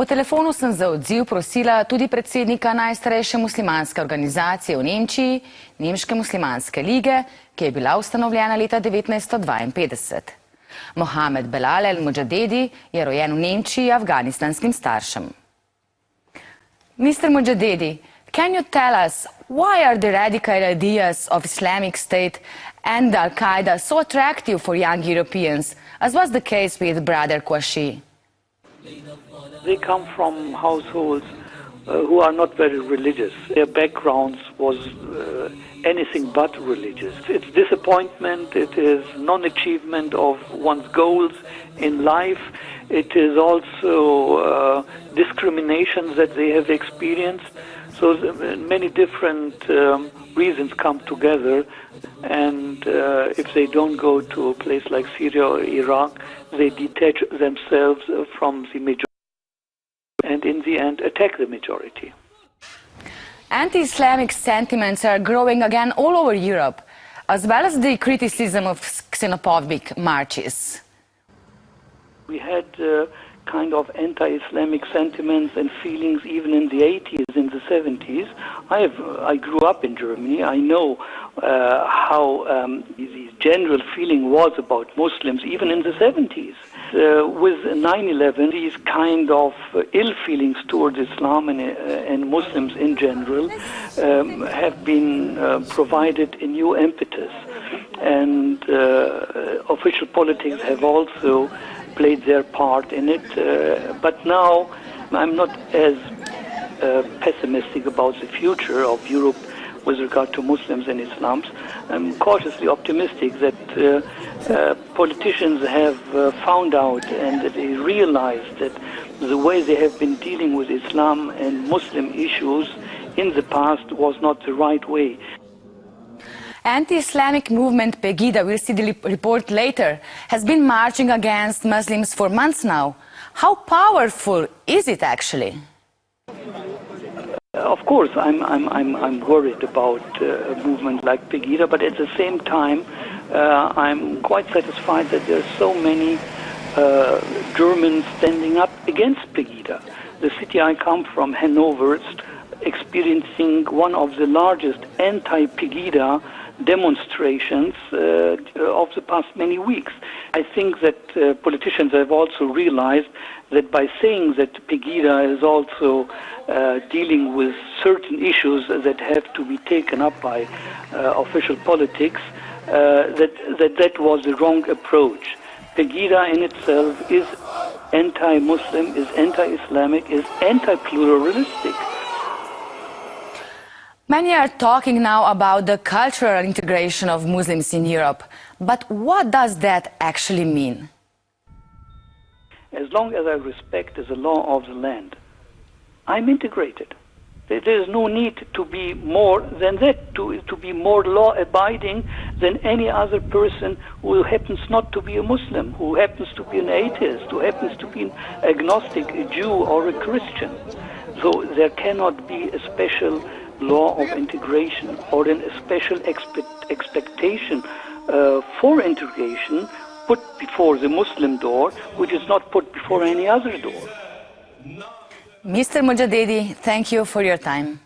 Po telefonu sem za odziv prosila tudi predsednika najstarejše muslimanske organizacije v Nemčiji, Nemške muslimanske lige, ki je bila ustanovljena leta 1952. Mohamed Belal el-Mujadedi je rojen v Nemčiji afganistanskim staršem. Mr. Mujadedi, can you tell us why are the radical ideas of Islamic State and Al-Qaeda so attractive for young Europeans, as was the case with Brother Kouachi? They come from households who are not very religious. Their backgrounds was anything but religious. It's disappointment, it is non-achievement of one's goals in life, it is also discriminations that they have experienced. So many different reasons come together, and if they don't go to a place like Syria or Iraq, they detach themselves from the majority and in the end attack the majority. Anti-Islamic sentiments are growing again all over Europe, as well as the criticism of xenophobic marches. We had kind of anti-Islamic sentiments and feelings even in the 80s, in the 70s. I grew up in Germany. I know how the general feeling was about Muslims even in the 70s. With 9/11, these kind of ill feelings towards Islam and Muslims in general have been provided a new impetus, and official politics have also played their part in it. But now I'm not as pessimistic about the future of Europe with regard to Muslims and Islams. I'm cautiously optimistic that politicians have found out and that they realize that the way they have been dealing with Islam and Muslim issues in the past was not the right way. Anti-Islamic movement Pegida, we'll see the report later, has been marching against Muslims for months now. How powerful is it actually? Of course, I'm worried about a movement like Pegida, but at the same time, I'm quite satisfied that there are so many Germans standing up against Pegida. The city I come from, Hanover, is experiencing one of the largest anti-Pegida demonstrations of the past many weeks. I think that politicians have also realized that by saying that Pegida is also dealing with certain issues that have to be taken up by official politics, that was the wrong approach. Pegida in itself is anti-Muslim, is anti-Islamic, is anti-pluralistic. Many are talking now about the cultural integration of Muslims in Europe, but what does that actually mean? As long as I respect the law of the land, I'm integrated. There is no need to be more than that, to be more law-abiding than any other person who happens not to be a Muslim, who happens to be an atheist, who happens to be an agnostic, a Jew or a Christian. So there cannot be a special law of integration or a special expectation for integration put before the Muslim door, which is not put before any other door. Mr. Mujadedi, thank you for your time.